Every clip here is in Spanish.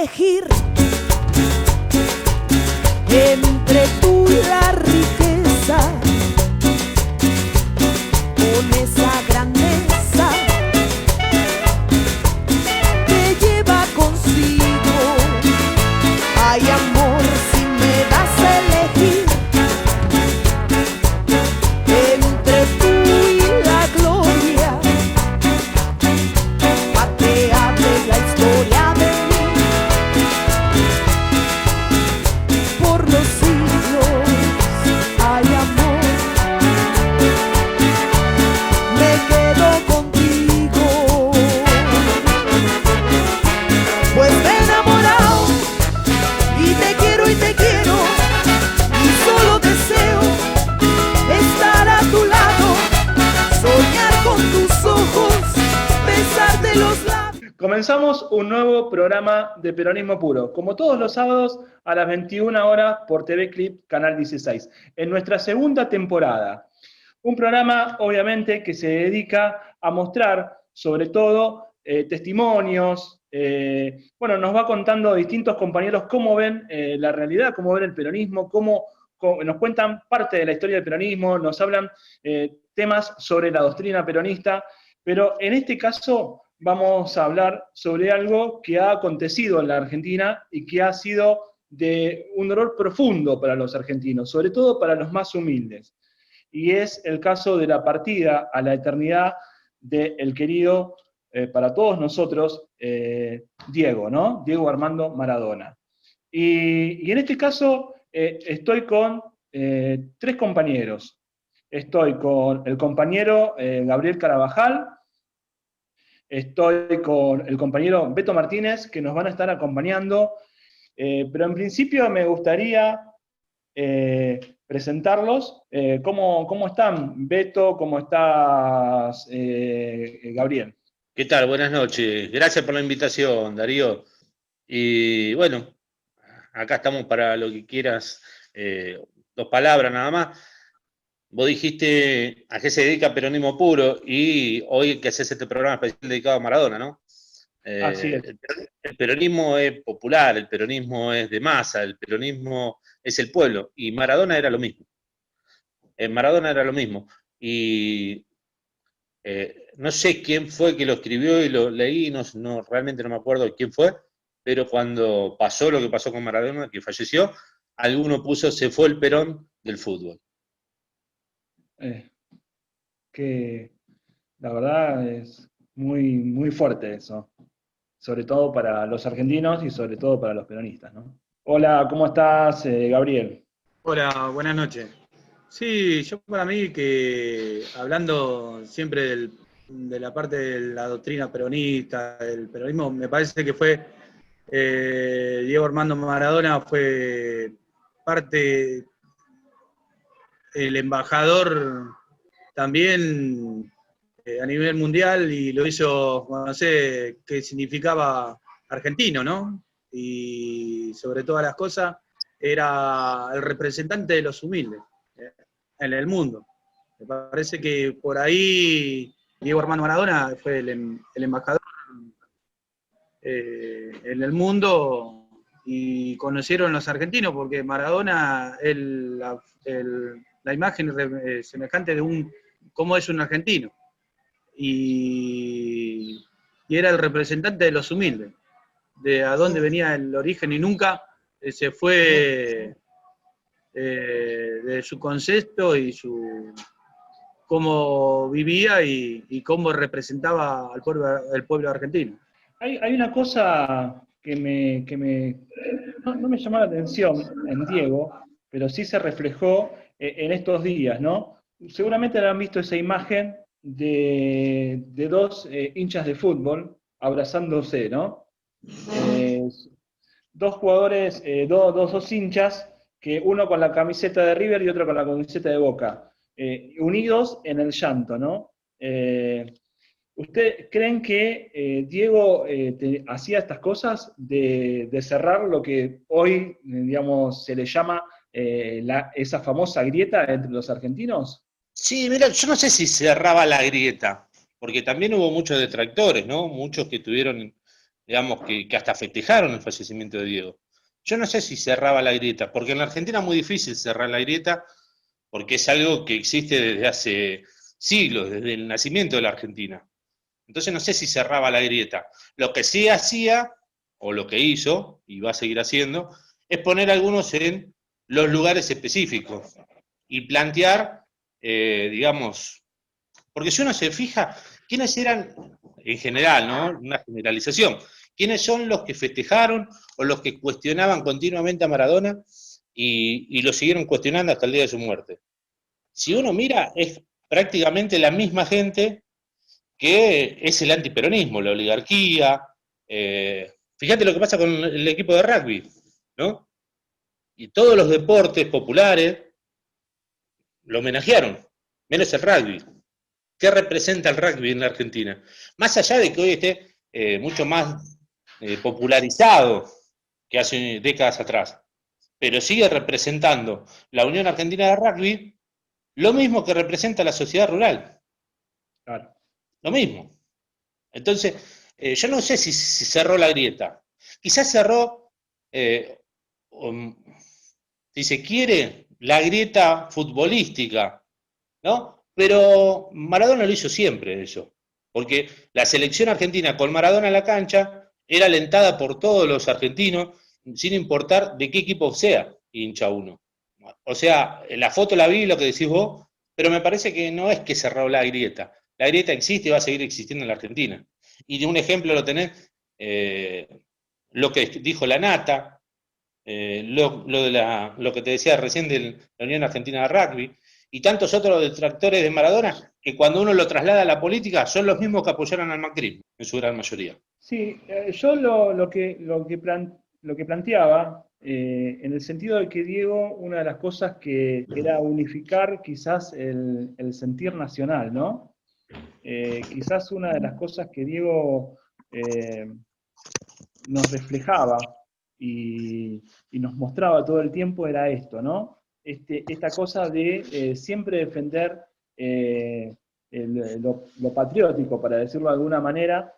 elegir entre tú y la riqueza, con esa grandeza que lleva consigo. Ay, amor, si me das a elegir entre tú y la gloria, pa' que hable la historia de mí por los siglos. Ay, amor, me quedo contigo, pues me he enamorado y te quiero, y solo deseo estar a tu lado, soñar con tus ojos, besarte los labios. Comenzamos un nuevo programa de Peronismo Puro, como todos los sábados a las 21 horas por TV Clip, Canal 16, en nuestra segunda temporada. Un programa, obviamente, que se dedica a mostrar, sobre todo, testimonios. Bueno, nos va contando distintos compañeros cómo ven la realidad, cómo ven el peronismo, cómo nos cuentan parte de la historia del peronismo, nos hablan temas sobre la doctrina peronista, pero en este caso vamos a hablar sobre algo que ha acontecido en la Argentina y que ha sido de un dolor profundo para los argentinos, sobre todo para los más humildes. Y es el caso de la partida a la eternidad del querido, para todos nosotros, Diego, ¿no? Diego Armando Maradona. Y en este caso estoy con tres compañeros. Estoy con el compañero Gabriel Carabajal, estoy con el compañero Beto Martínez, que nos van a estar acompañando, pero en principio me gustaría presentarlos. ¿Cómo están, Beto? ¿Cómo estás, Gabriel? ¿Qué tal? Buenas noches. Gracias por la invitación, Darío. Y bueno, acá estamos para lo que quieras. 2 palabras nada más. Vos dijiste a qué se dedica Peronismo Puro y hoy que haces este programa especial dedicado a Maradona, ¿no? Así es. El peronismo es popular, el peronismo es de masa, el peronismo es el pueblo y Maradona era lo mismo. Maradona era lo mismo. Y no sé quién fue que lo escribió y lo leí, realmente no me acuerdo quién fue, pero cuando pasó lo que pasó con Maradona, que falleció, alguno puso "se fue el Perón del fútbol". Que la verdad es muy, muy fuerte eso, sobre todo para los argentinos y sobre todo para los peronistas, ¿no? Hola, ¿cómo estás, Gabriel? Hola, buenas noches. Sí, yo para mí que hablando siempre de la parte de la doctrina peronista, del peronismo, me parece que fue Diego Armando Maradona fue parte, el embajador también a nivel mundial y lo hizo, no sé qué significaba argentino, ¿no? Y sobre todas las cosas era el representante de los humildes en el mundo. Me parece que por ahí Diego Armando Maradona fue el embajador en el mundo y conocieron los argentinos porque Maradona es la imagen semejante de cómo es un argentino y era el representante de los humildes, de a dónde venía el origen y nunca se fue de su concepto y cómo vivía y cómo representaba al pueblo argentino. Hay una cosa que no me llamó la atención en Diego, pero sí se reflejó en estos días, ¿no? Seguramente habrán visto esa imagen de 2 hinchas de fútbol abrazándose, ¿no? 2 jugadores, dos hinchas, que uno con la camiseta de River y otro con la camiseta de Boca, unidos en el llanto, ¿no? ¿Ustedes creen que Diego hacía estas cosas de cerrar lo que hoy, digamos, se le llama esa famosa grieta entre los argentinos? Sí, mira, yo no sé si cerraba la grieta, porque también hubo muchos detractores, ¿no? Muchos que estuvieron digamos, que hasta festejaron el fallecimiento de Diego. Yo no sé si cerraba la grieta, porque en la Argentina es muy difícil cerrar la grieta, porque es algo que existe desde hace siglos, desde el nacimiento de la Argentina. Entonces no sé si cerraba la grieta. Lo que sí hacía, o lo que hizo, y va a seguir haciendo, es poner a algunos en los lugares específicos y plantear, digamos, porque si uno se fija, ¿quiénes eran, en general, ¿no? Una generalización, quiénes son los que festejaron o los que cuestionaban continuamente a Maradona y lo siguieron cuestionando hasta el día de su muerte? Si uno mira, es prácticamente la misma gente que es el antiperonismo, la oligarquía. Fíjate lo que pasa con el equipo de rugby, ¿no? Y todos los deportes populares lo homenajearon, menos el rugby. ¿Qué representa el rugby en la Argentina? Más allá de que hoy esté mucho más popularizado que hace décadas atrás, pero sigue representando la Unión Argentina de Rugby lo mismo que representa la sociedad rural. Claro. Lo mismo. Entonces, yo no sé si cerró la grieta. Quizás cerró, si se quiere, la grieta futbolística, ¿no? Pero Maradona lo hizo siempre eso, porque la selección argentina con Maradona en la cancha era alentada por todos los argentinos, sin importar de qué equipo sea hincha uno. O sea, la foto la vi, lo que decís vos, pero me parece que no es que cerró la grieta. La grieta existe y va a seguir existiendo en la Argentina. Y de un ejemplo lo tenés, lo que dijo la Nata, lo que te decía recién de la Unión Argentina de Rugby, y tantos otros detractores de Maradona, que cuando uno lo traslada a la política son los mismos que apoyaron al macrismo, en su gran mayoría. Sí, yo lo que planteaba, en el sentido de que Diego, una de las cosas que era unificar quizás el sentir nacional, ¿no? Quizás una de las cosas que Diego nos reflejaba y nos mostraba todo el tiempo era esto, ¿no? Esta cosa de siempre defender lo patriótico, para decirlo de alguna manera,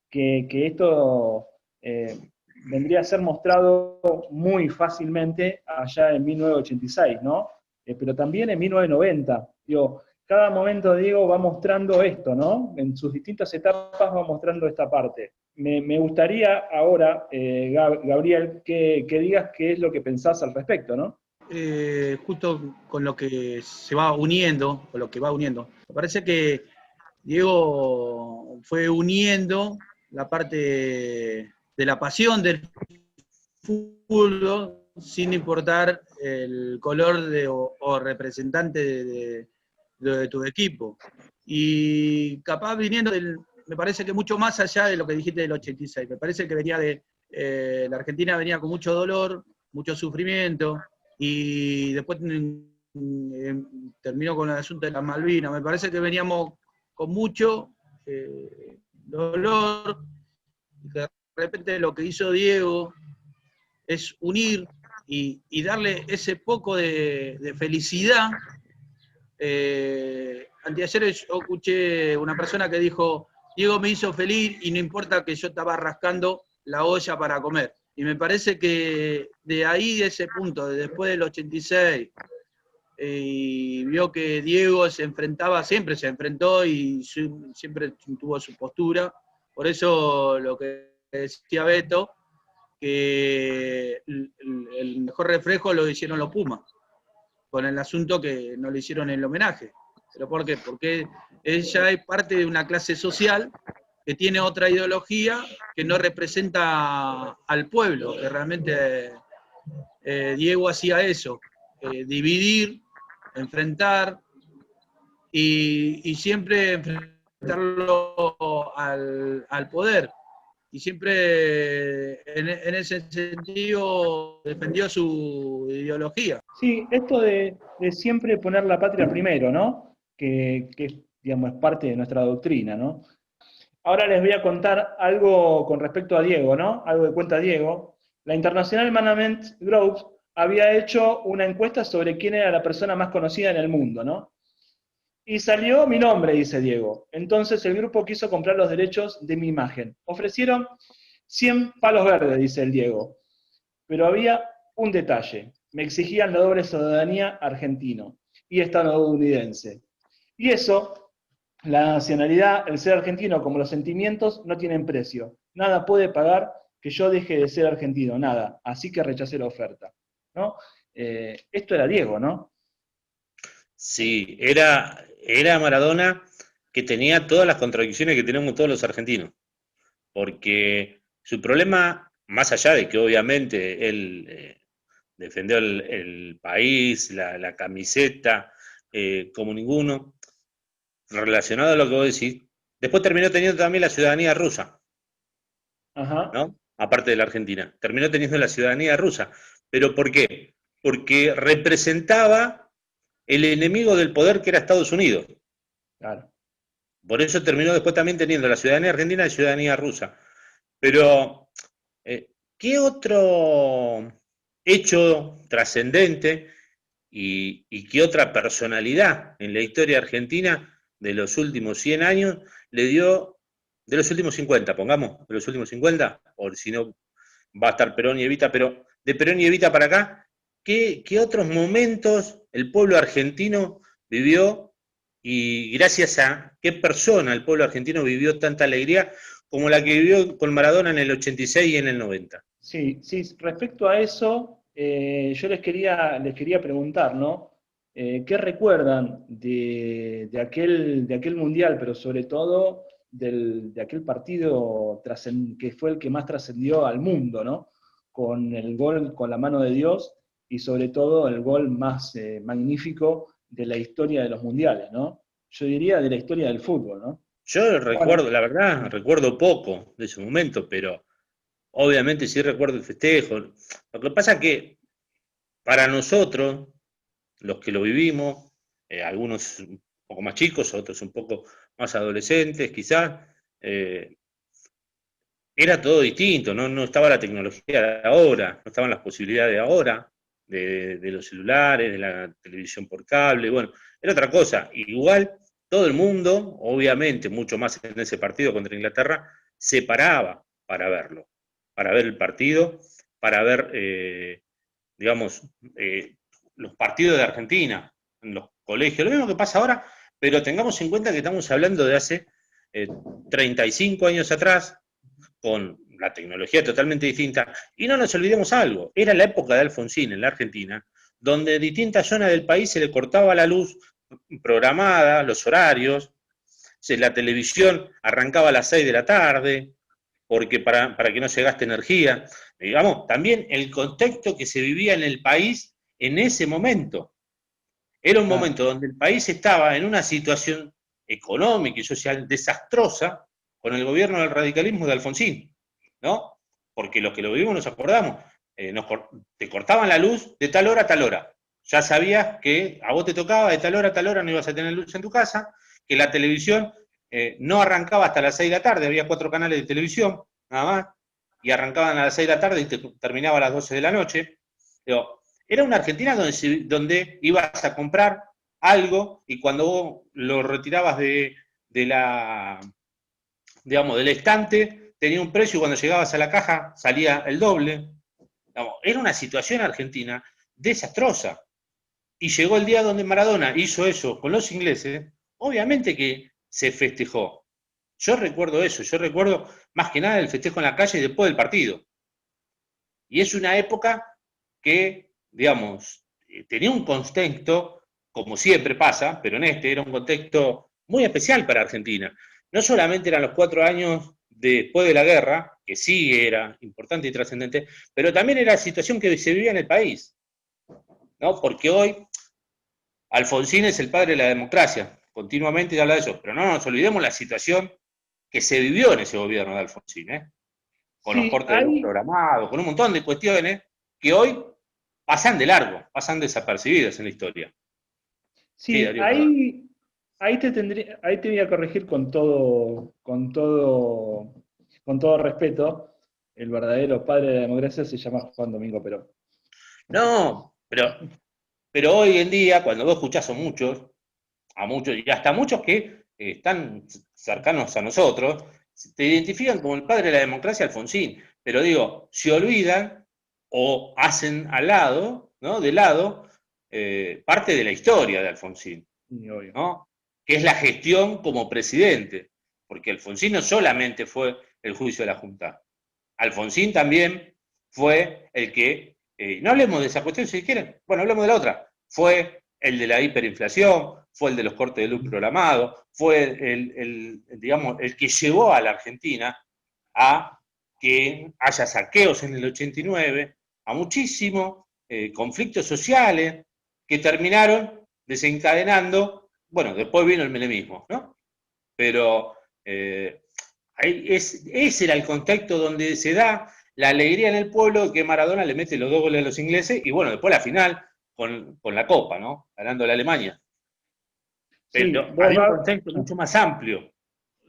que esto vendría a ser mostrado muy fácilmente allá en 1986, ¿no? Pero también en 1990. Digo, cada momento, Diego, va mostrando esto, ¿no? En sus distintas etapas va mostrando esta parte. Me gustaría ahora, Gabriel, que digas qué es lo que pensás al respecto, ¿no? Justo con lo que se va uniendo, con lo que va uniendo, me parece que Diego fue uniendo la parte de la pasión del fútbol sin importar el color o representante de tu equipo. Y capaz viniendo me parece que mucho más allá de lo que dijiste del 86, me parece que venía la Argentina venía con mucho dolor, mucho sufrimiento, y después terminó con el asunto de las Malvinas. Me parece que veníamos con mucho dolor, y que de repente lo que hizo Diego es unir y darle ese poco de felicidad. Anteayer yo escuché una persona que dijo, Diego me hizo feliz y no importa que yo estaba rascando la olla para comer. Y me parece que de ahí, de ese punto, de después del 86, y vio que Diego siempre se enfrentó y siempre tuvo su postura. Por eso lo que decía Beto, que el mejor reflejo lo hicieron los Pumas, con el asunto que no le hicieron el homenaje. ¿Pero por qué? Porque ella es parte de una clase social que tiene otra ideología que no representa al pueblo, que realmente Diego hacía eso, dividir, enfrentar y siempre enfrentarlo al poder. Y siempre en ese sentido defendió su ideología. Sí, esto de siempre poner la patria primero, ¿no? Que digamos, es parte de nuestra doctrina, ¿no? Ahora les voy a contar algo con respecto a Diego, ¿no? Algo que cuenta Diego. La International Management Group había hecho una encuesta sobre quién era la persona más conocida en el mundo, ¿no? Y salió mi nombre, dice Diego. Entonces el grupo quiso comprar los derechos de mi imagen. Ofrecieron 100 palos verdes, dice el Diego. Pero había un detalle. Me exigían la doble ciudadanía argentino y estadounidense. Y eso, la nacionalidad, el ser argentino, como los sentimientos, no tienen precio. Nada puede pagar que yo deje de ser argentino, nada. Así que rechacé la oferta, ¿no? Esto era Diego, ¿no? Sí, era Maradona que tenía todas las contradicciones que tenemos todos los argentinos. Porque su problema, más allá de que obviamente él defendió el país, la camiseta, como ninguno, relacionado a lo que vos decís, después terminó teniendo también la ciudadanía rusa, Ajá, ¿no? Aparte de la Argentina. Terminó teniendo la ciudadanía rusa. ¿Pero por qué? Porque representaba el enemigo del poder que era Estados Unidos. claro. Por eso terminó después también teniendo la ciudadanía argentina y la ciudadanía rusa. Pero, ¿qué otro hecho trascendente y qué otra personalidad en la historia argentina de los últimos 100 años le dio, de los últimos 50, pongamos, de los últimos 50, o si no va a estar Perón y Evita, pero de Perón y Evita para acá, ¿qué otros momentos el pueblo argentino vivió y gracias a qué persona el pueblo argentino vivió tanta alegría como la que vivió con Maradona en el 86 y en el 90? Sí, sí, respecto a eso, yo les quería preguntar, ¿no? ¿Qué recuerdan de aquel mundial, pero sobre todo de aquel partido que fue el que más trascendió al mundo, ¿no? Con el gol con la mano de Dios y sobre todo el gol más magnífico de la historia de los mundiales, ¿no? Yo diría de la historia del fútbol, ¿no? Yo ¿Cuál? recuerdo, la verdad, recuerdo poco de ese momento, pero obviamente sí recuerdo el festejo. Lo que pasa es que para nosotros, los que lo vivimos, algunos un poco más chicos, otros un poco más adolescentes, quizás, eh, era todo distinto, ¿no? No estaba la tecnología de ahora, no estaban las posibilidades de ahora, de los celulares, de la televisión por cable, bueno, era otra cosa. Igual todo el mundo, obviamente, mucho más en ese partido contra Inglaterra, se paraba para verlo, para ver el partido, para ver, digamos, los partidos de Argentina, en los colegios, lo mismo que pasa ahora, pero tengamos en cuenta que estamos hablando de hace 35 años atrás, con la tecnología totalmente distinta, y no nos olvidemos algo, era la época de Alfonsín en la Argentina, donde en distintas zonas del país se le cortaba la luz programada, los horarios, la televisión arrancaba a las 6 de la tarde, porque para que no se gaste energía, digamos, también el contexto que se vivía en el país en ese momento. Era un Claro. momento donde el país estaba en una situación económica y social desastrosa con el gobierno del radicalismo de Alfonsín, ¿no? Porque los que lo vivimos nos acordamos, te cortaban la luz de tal hora a tal hora. Ya sabías que a vos te tocaba de tal hora a tal hora no ibas a tener luz en tu casa, que la televisión no arrancaba hasta las 6 de la tarde, había 4 canales de televisión, nada más, y arrancaban a las 6 de la tarde y terminaba a las 12 de la noche. Pero era una Argentina donde ibas a comprar algo y cuando vos lo retirabas la, digamos, del estante, tenía un precio y cuando llegabas a la caja salía el doble. Digamos, era una situación argentina desastrosa. Y llegó el día donde Maradona hizo eso con los ingleses, obviamente que se festejó. Yo recuerdo eso, yo recuerdo más que nada el festejo en la calle después del partido. Y es una época que, digamos, tenía un contexto, como siempre pasa, pero en este era un contexto muy especial para Argentina. No solamente eran los 4 años después de la guerra, que sí era importante y trascendente, pero también era la situación que se vivía en el país, ¿no? Porque hoy Alfonsín es el padre de la democracia, continuamente se habla de eso, pero no nos olvidemos la situación que se vivió en ese gobierno de Alfonsín, ¿eh? Con los Sí, cortes de luz programados, con un montón de cuestiones que hoy pasan de largo, pasan desapercibidas en la historia. Sí, sí, Darío, perdón. ahí te voy a corregir con todo respeto. El verdadero padre de la democracia se llama Juan Domingo Perón. No, pero hoy en día, cuando vos escuchás a muchos, y hasta muchos que están cercanos a nosotros, te identifican como el padre de la democracia, Alfonsín, pero digo, se olvidan o hacen al lado, ¿no? De lado, parte de la historia de Alfonsín, ¿no? Que es la gestión como presidente, porque Alfonsín no solamente fue el juicio de la Junta, Alfonsín también fue el que, no hablemos de esa cuestión si quieren, bueno, hablemos de la otra, fue el de la hiperinflación, fue el de los cortes de luz programados, fue digamos, el que llevó a la Argentina a que haya saqueos en el 89, a muchísimos conflictos sociales que terminaron desencadenando, bueno, después vino el menemismo, ¿no? Pero ese era el contexto donde se da la alegría en el pueblo que Maradona le mete los 2 goles a los ingleses y bueno, después la final con la Copa, ¿no? Ganando a la Alemania. Pero Sí, hay un contexto mucho más amplio,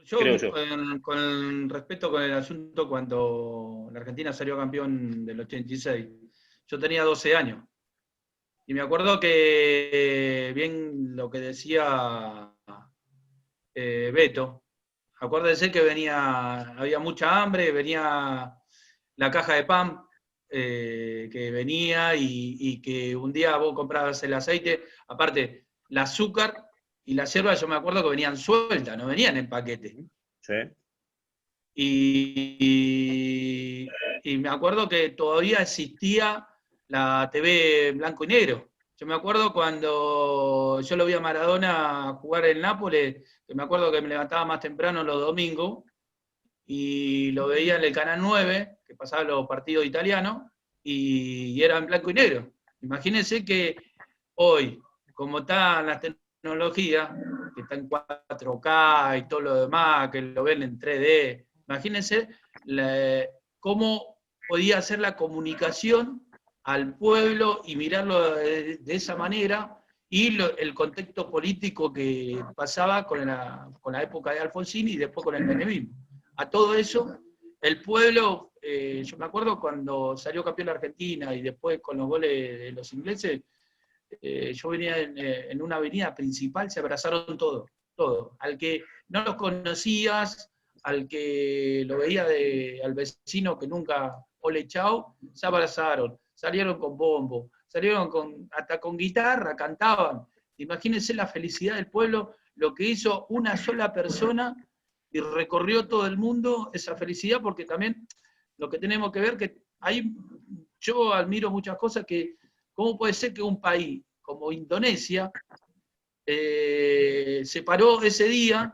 creo yo. Con respecto con el asunto, cuando la Argentina salió campeón del 86, yo tenía 12 años. Y me acuerdo que, bien lo que decía Beto, acuérdese que había mucha hambre, venía la caja de pan que venía y que un día vos comprabas el aceite, aparte, el azúcar y la yerba, yo me acuerdo que venían sueltas, no venían en paquete. Sí. Y me acuerdo que todavía existía la TV en blanco y negro. Yo me acuerdo cuando yo lo vi a Maradona jugar en Nápoles, que me acuerdo que me levantaba más temprano los domingos, y lo veía en el Canal 9, que pasaba los partidos italianos, y era en blanco y negro. Imagínense que hoy, como están las tecnologías, que está en 4K y todo lo demás, que lo ven en 3D, imagínense cómo podía hacer la comunicación al pueblo y mirarlo de esa manera, y el contexto político que pasaba con la época de Alfonsín y después con el menemismo. A todo eso, el pueblo, yo me acuerdo cuando salió campeón la Argentina y después con los goles de los ingleses, yo venía en una avenida principal, se abrazaron todos. Al que no los conocías, al que lo veía al vecino que nunca, ole chao, se abrazaron, salieron con bombo, salieron hasta con guitarra, cantaban. Imagínense la felicidad del pueblo, lo que hizo una sola persona y recorrió todo el mundo esa felicidad, porque también lo que tenemos que ver, que yo admiro muchas cosas, que cómo puede ser que un país como Indonesia se paró ese día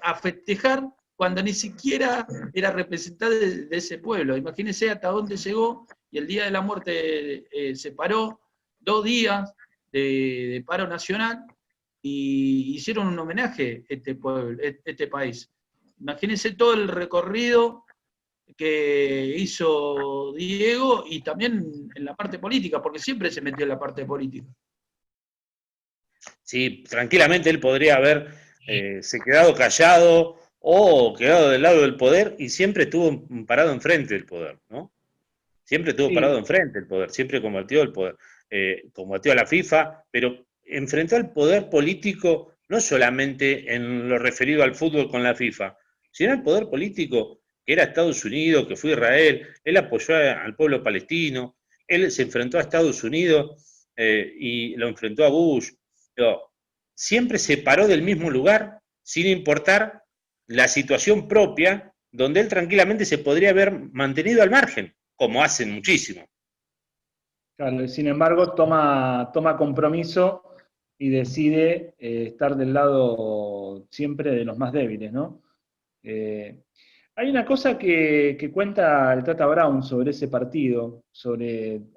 a festejar cuando ni siquiera era representante de ese pueblo. Imagínense hasta dónde llegó, y el día de la muerte se paró 2 días de paro nacional y hicieron un homenaje a este país. Imagínense todo el recorrido que hizo Diego, y también en la parte política, porque siempre se metió en la parte política. Sí, tranquilamente él podría haber se quedado callado o quedado del lado del poder, y siempre estuvo parado enfrente del poder, ¿no? Siempre estuvo parado enfrente del poder, siempre combatió el poder, combatió a la FIFA, pero enfrentó al poder político no solamente en lo referido al fútbol con la FIFA, sino al poder político que era Estados Unidos, que fue Israel. Él apoyó al pueblo palestino, él se enfrentó a Estados Unidos y lo enfrentó a Bush. Pero siempre se paró del mismo lugar, sin importar la situación propia, donde él tranquilamente se podría haber mantenido al margen, como hacen muchísimo. Claro, y sin embargo toma compromiso y decide estar del lado siempre de los más débiles, ¿no? Hay una cosa que cuenta el Tata Brown sobre ese partido,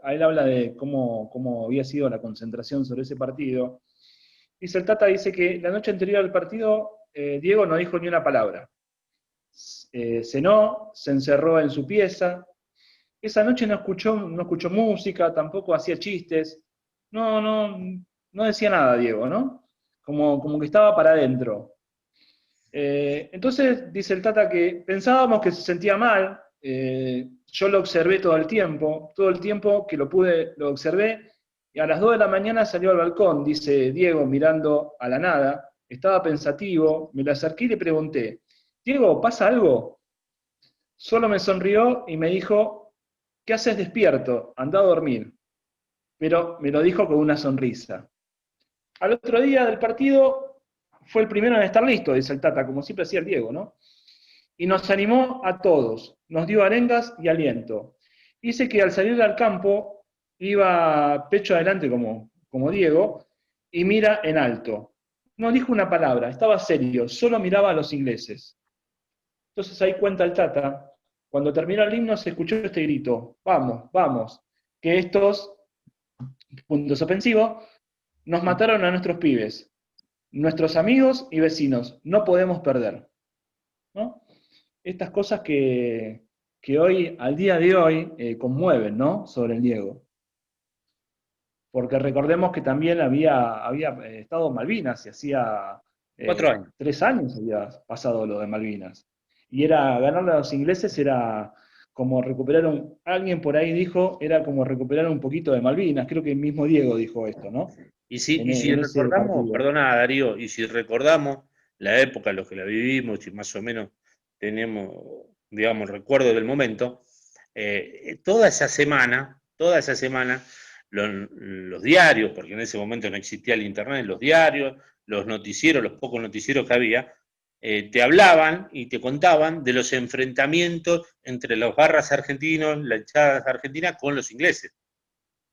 a él habla de cómo había sido la concentración sobre ese partido. El Tata dice que la noche anterior al partido, Diego no dijo ni una palabra. Cenó, se encerró en su pieza. Esa noche no escuchó música, tampoco hacía chistes. No decía nada Diego, ¿no? Como que estaba para adentro. Entonces dice el Tata que pensábamos que se sentía mal. Yo lo observé todo el tiempo que lo observé, y a las 2 de la mañana salió al balcón, dice Diego, mirando a la nada. Estaba pensativo, me le acerqué y le pregunté, Diego, ¿pasa algo? Solo me sonrió y me dijo, ¿qué haces despierto? Anda a dormir. Pero me lo dijo con una sonrisa. Al otro día del partido fue el primero en estar listo, dice el Tata, como siempre hacía el Diego, ¿no? Y nos animó a todos, nos dio arengas y aliento. Dice que al salir al campo iba pecho adelante como Diego y mira en alto. No dijo una palabra, estaba serio, solo miraba a los ingleses. Entonces ahí cuenta el Tata, cuando terminó el himno se escuchó este grito, vamos, vamos, que estos, puntos ofensivos, nos mataron a nuestros pibes, nuestros amigos y vecinos, no podemos perder. ¿No? Estas cosas que hoy, al día de hoy, conmueven, ¿no? Sobre el Diego. Porque recordemos que también había estado Malvinas, y hacía 4 años. 3 años había pasado lo de Malvinas. Y ganarle a los ingleses era como recuperar alguien por ahí dijo, era como recuperar un poquito de Malvinas, creo que el mismo Diego dijo esto, ¿no? Y si En ese recordamos, partido. perdona Darío, y si recordamos la época en la que la vivimos, y más o menos tenemos, digamos, recuerdo del momento, toda esa semana, los diarios, porque en ese momento no existía el internet, los diarios, los noticieros, los pocos noticieros que había, te hablaban y te contaban de los enfrentamientos entre los barras argentinos, la hinchada argentina, con los ingleses.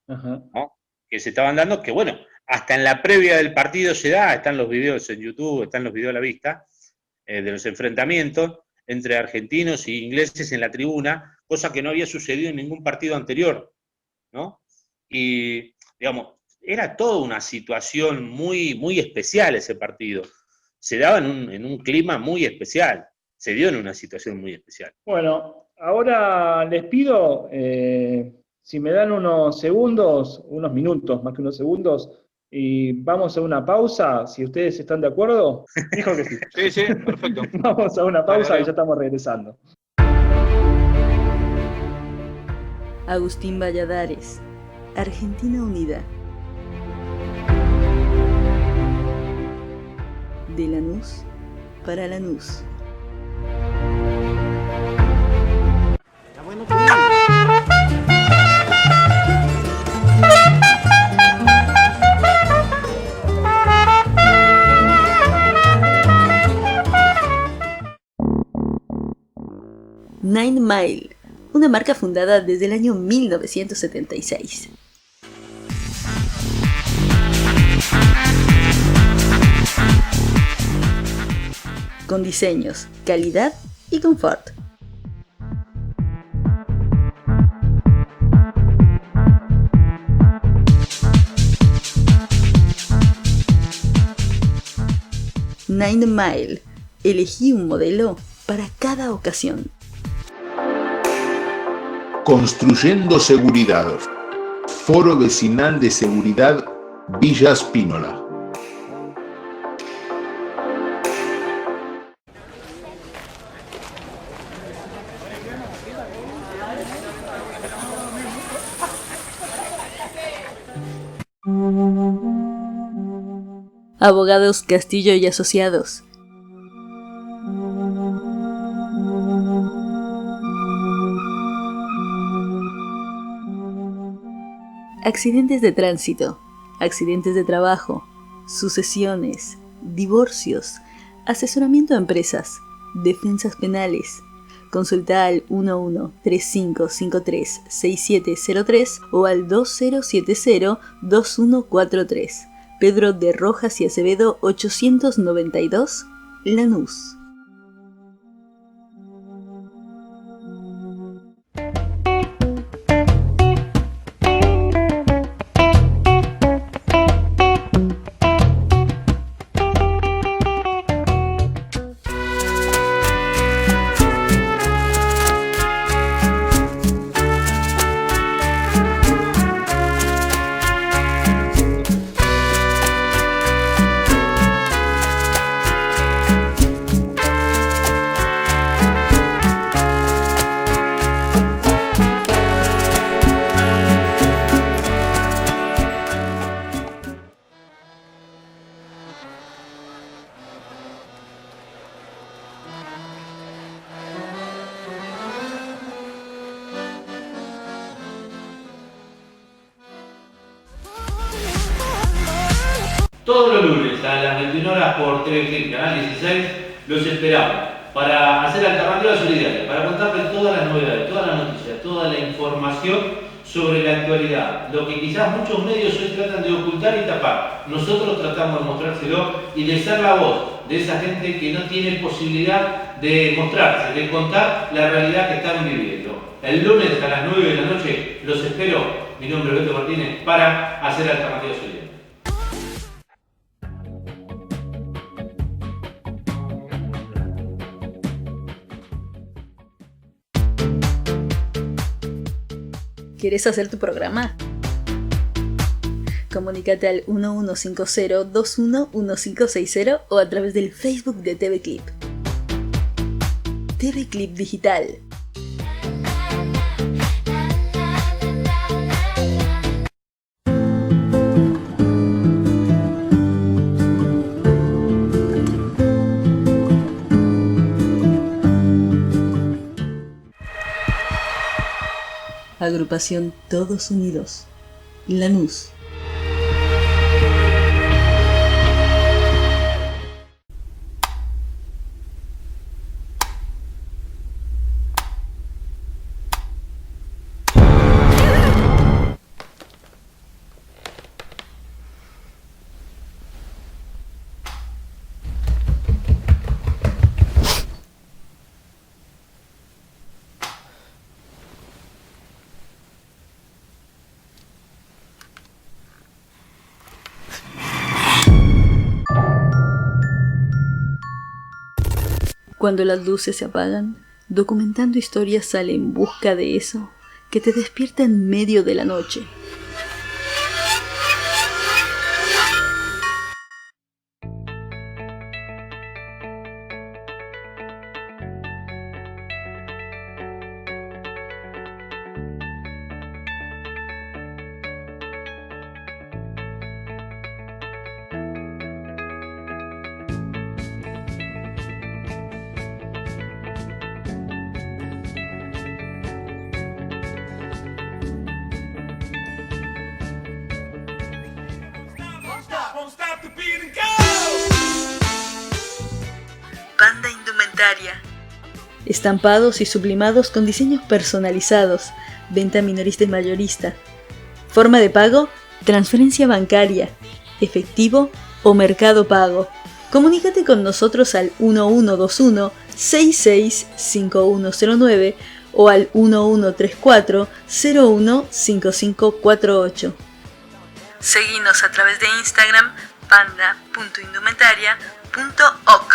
Ajá. ¿No? Que se estaban dando, que bueno, hasta en la previa del partido se da, están los videos en YouTube, están los videos a la vista, de los enfrentamientos entre argentinos e ingleses en la tribuna, cosa que no había sucedido en ningún partido anterior, ¿no? Y, digamos, era toda una situación muy, muy especial ese partido. Se daba en un clima muy especial, se dio en una situación muy especial. Bueno, ahora les pido, si me dan unos segundos, unos minutos, más que unos segundos, y vamos a una pausa, si ustedes están de acuerdo. Dijo que sí. Sí, sí, perfecto. Vamos a una pausa Dale. y ya estamos regresando. Agustín Valladares, Argentina Unida. De Lanús para Lanús. Nine Mile, una marca fundada desde el año 1976. Con diseños, calidad y confort. Nine Mile, elegí un modelo para cada ocasión. Construyendo Seguridad. Foro Vecinal de Seguridad Villa Spínola. Abogados Castillo y Asociados. Accidentes de tránsito, accidentes de trabajo, sucesiones, divorcios, asesoramiento a empresas, defensas penales. Consulta al 11-3553-6703 o al 2070-2143. Pedro de Rojas y Acevedo 892, Lanús. Todos los lunes a las 21 horas por TV Clip, Canal 16, los esperamos para hacer Alternativa Solidaria, para contarles todas las novedades, todas las noticias, toda la información sobre la actualidad, lo que quizás muchos medios hoy tratan de ocultar y tapar. Nosotros tratamos de mostrárselo y de ser la voz de esa gente que no tiene posibilidad de mostrarse, de contar la realidad que están viviendo. El lunes a las 9 de la noche los espero, mi nombre es Beto Martínez, para hacer Alternativa Solidaria. ¿Quieres hacer tu programa? Comunícate al 1150-211560 o a través del Facebook de TV Clip. TV Clip Digital. Agrupación Todos Unidos. Lanús. Cuando las luces se apagan, Documentando Historias sale en busca de eso que te despierta en medio de la noche. Banda Indumentaria. Estampados y sublimados con diseños personalizados. Venta minorista y mayorista. Forma de pago: transferencia bancaria, efectivo o mercado pago. Comunícate con nosotros al 1121-665109 o al 1134-015548. Seguinos a través de Instagram panda.indumentaria.oc.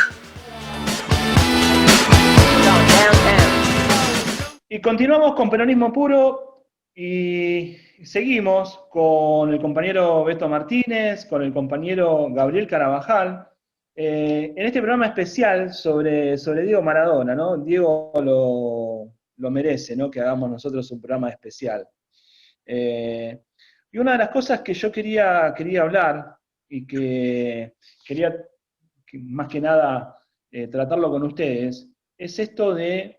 Y continuamos con Peronismo Puro y seguimos con el compañero Beto Martínez, con el compañero Gabriel Carabajal, en este programa especial sobre Diego Maradona, ¿no? Diego lo merece, ¿no? Que hagamos nosotros un programa especial. Y una de las cosas que yo quería hablar y que quería más que nada tratarlo con ustedes, es esto de,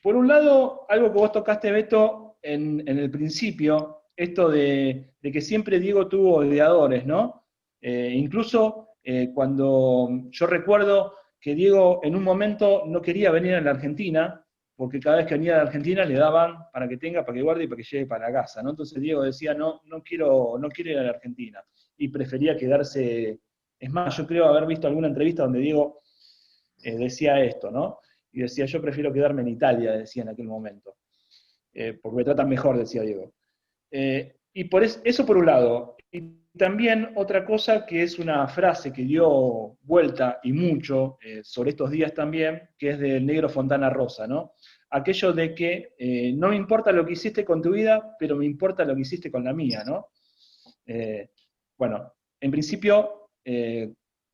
por un lado, algo que vos tocaste, Beto, en el principio, esto de que siempre Diego tuvo odiadores, ¿no? Incluso cuando yo recuerdo que Diego en un momento no quería venir a la Argentina, porque cada vez que venía a la Argentina le daban para que tenga, para que guarde y para que lleve para la casa, ¿no? Entonces Diego decía, no quiero ir a la Argentina, y prefería quedarse. Es más, yo creo haber visto alguna entrevista donde Diego decía esto, ¿no? Y decía, yo prefiero quedarme en Italia, decía en aquel momento, porque me tratan mejor, decía Diego. Y eso por un lado. Y también otra cosa que es una frase que dio vuelta y mucho sobre estos días también, que es del negro Fontana Rosa, ¿no? Aquello de que no me importa lo que hiciste con tu vida, pero me importa lo que hiciste con la mía, ¿no? Bueno, en principio,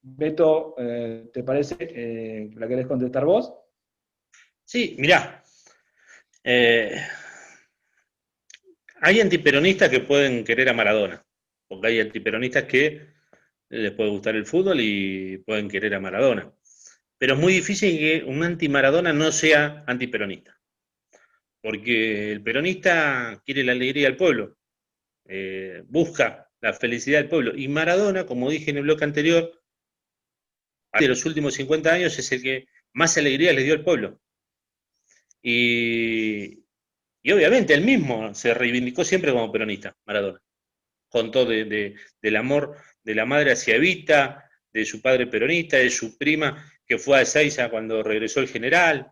Beto, ¿te parece? ¿La querés contestar vos? Sí, mirá. Hay antiperonistas que pueden querer a Maradona, porque hay antiperonistas que les puede gustar el fútbol y pueden querer a Maradona. Pero es muy difícil que un anti-Maradona no sea antiperonista, porque el peronista quiere la alegría del pueblo, busca la felicidad del pueblo. Y Maradona, como dije en el bloque anterior, de los últimos 50 años es el que más alegría le dio al pueblo. Y obviamente él mismo se reivindicó siempre como peronista, Maradona. Contó del amor de la madre hacia Evita, de su padre peronista, de su prima que fue a Ezeiza cuando regresó el general,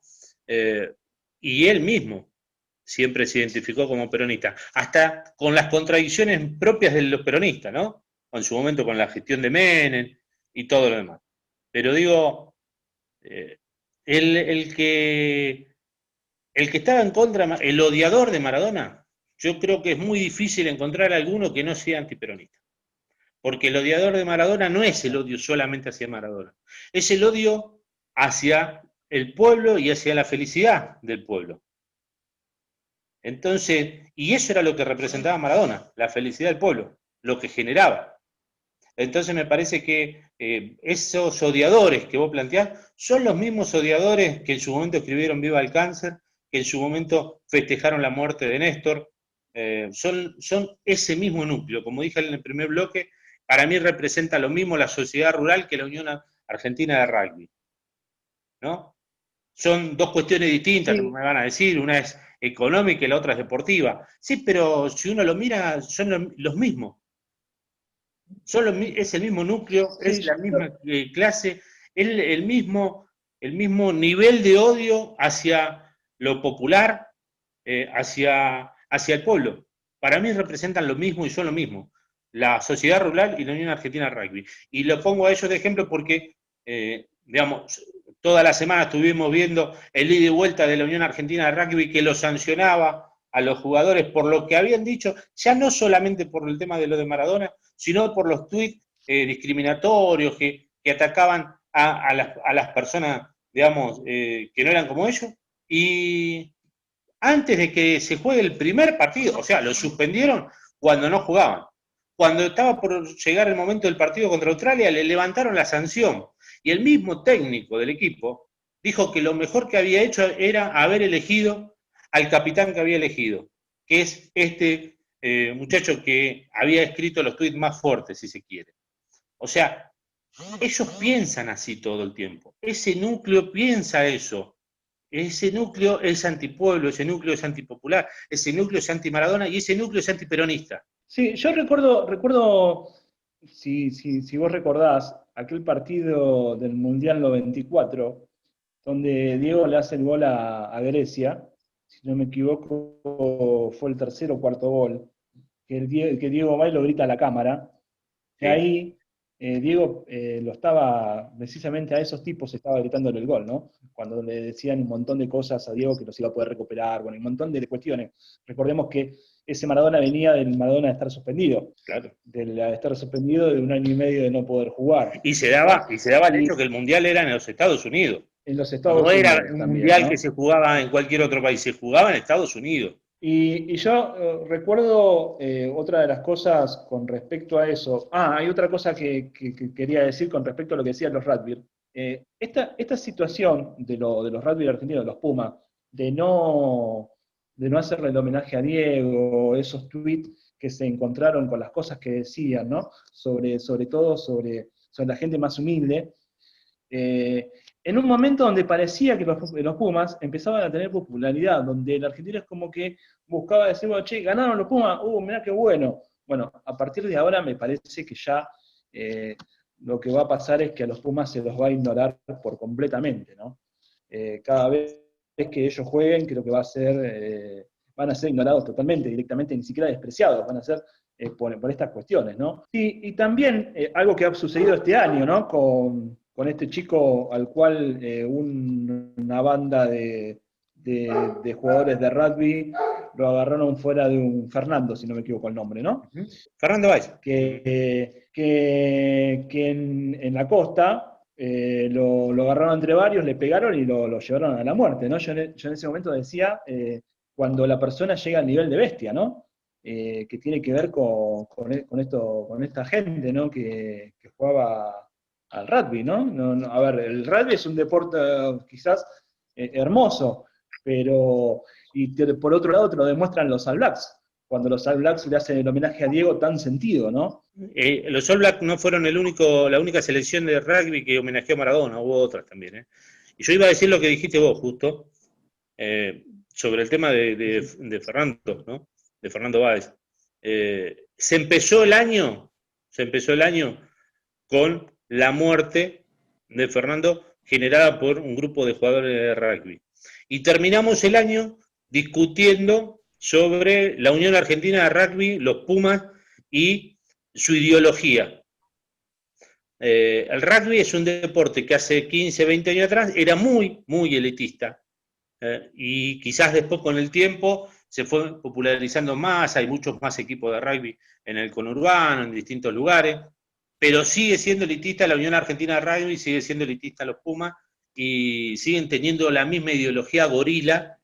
y él mismo siempre se identificó como peronista, hasta con las contradicciones propias de los peronistas, ¿no? En su momento con la gestión de Menem y todo lo demás. Pero digo, el que estaba en contra, el odiador de Maradona, yo creo que es muy difícil encontrar a alguno que no sea antiperonista. Porque el odiador de Maradona no es el odio solamente hacia Maradona, es el odio hacia el pueblo y hacia la felicidad del pueblo. Entonces, y eso era lo que representaba Maradona, la felicidad del pueblo, lo que generaba. Entonces me parece que esos odiadores que vos planteás son los mismos odiadores que en su momento escribieron Viva el Cáncer, que en su momento festejaron la muerte de Néstor, son ese mismo núcleo. Como dije en el primer bloque, para mí representa lo mismo la sociedad rural que la Unión Argentina de Rugby, ¿no? Son dos cuestiones distintas, Sí. me van a decir, una es económica y la otra es deportiva. Sí, pero si uno lo mira, son los mismos. Es el mismo núcleo, Sí, es la misma clase, el mismo nivel de odio hacia lo popular, hacia el pueblo. Para mí representan lo mismo y son lo mismo, la sociedad rural y la Unión Argentina de Rugby. Y lo pongo a ellos de ejemplo porque, digamos, toda la semana estuvimos viendo el ida y vuelta de la Unión Argentina de Rugby que lo sancionaba a los jugadores por lo que habían dicho, ya no solamente por el tema de lo de Maradona, sino por los tuits discriminatorios que atacaban a las personas, digamos, que no eran como ellos. Y antes de que se juegue el primer partido, o sea, lo suspendieron cuando no jugaban. Cuando estaba por llegar el momento del partido contra Australia, le levantaron la sanción. Y el mismo técnico del equipo dijo que lo mejor que había hecho era haber elegido al capitán que había elegido, que es este muchacho que había escrito los tweets más fuertes, si se quiere. O sea, ellos piensan así todo el tiempo. Ese núcleo piensa eso. Ese núcleo es antipueblo, ese núcleo es antipopular, ese núcleo es anti-Maradona y ese núcleo es antiperonista. Sí, yo recuerdo si vos recordás, aquel partido del Mundial 94, donde Diego le hace el gol a Grecia, si no me equivoco, fue el tercer o cuarto gol, que Diego va y lo grita a la cámara, que Sí. ahí Diego lo estaba, precisamente a esos tipos estaba gritándole el gol, ¿no? Cuando le decían un montón de cosas a Diego que los iba a poder recuperar, bueno, un montón de cuestiones. Recordemos que ese Maradona venía del Maradona de estar suspendido, Claro. de estar suspendido de un año y medio de no poder jugar. Y se daba el hecho que el Mundial era en los Estados Unidos. En los Estados No era Unidos un también, Mundial ¿no? que se jugaba en cualquier otro país, se jugaba en Estados Unidos. Y yo recuerdo otra de las cosas con respecto a eso. Hay otra cosa que quería decir con respecto a lo que decían los rugby. Esta situación de los rugby argentinos, de los Pumas, de no hacerle el homenaje a Diego, esos tweets que se encontraron con las cosas que decían, ¿no? Sobre todo sobre la gente más humilde. En un momento donde parecía que los Pumas empezaban a tener popularidad, donde el argentino es como que buscaba decir, bueno, che, ganaron los Pumas, mirá qué bueno. Bueno, a partir de ahora me parece que ya lo que va a pasar es que a los Pumas se los va a ignorar por completamente, ¿no? Cada vez que ellos jueguen, creo que van a ser ignorados totalmente, directamente, ni siquiera despreciados, van a ser por estas cuestiones, ¿no? Y también algo que ha sucedido este año, ¿no? Con este chico al cual una banda de jugadores de rugby lo agarraron fuera de un Fernando, si no me equivoco el nombre, ¿no? Fernando Valls. Que en la costa lo agarraron entre varios, le pegaron y lo llevaron a la muerte, ¿no? Yo en ese momento decía, cuando la persona llega al nivel de bestia, ¿no? Que tiene que ver con esta gente, ¿no? Que jugaba al rugby, ¿no? A ver, el rugby es un deporte quizás hermoso, pero por otro lado te lo demuestran los All Blacks, cuando los All Blacks le hacen el homenaje a Diego tan sentido, ¿no? Los All Blacks no fueron la única selección de rugby que homenajeó a Maradona, hubo otras también. Y yo iba a decir lo que dijiste vos, justo, sobre el tema de Fernando, ¿no? De Fernando Báez. Se empezó el año con la muerte de Fernando generada por un grupo de jugadores de rugby. Y terminamos el año discutiendo sobre la Unión Argentina de Rugby, los Pumas y su ideología. El rugby es un deporte que hace 15, 20 años atrás era muy, muy elitista. Y quizás después con el tiempo se fue popularizando más, hay muchos más equipos de rugby en el conurbano, en distintos lugares, pero sigue siendo elitista la Unión Argentina de Rugby, sigue siendo elitista los Pumas, y siguen teniendo la misma ideología gorila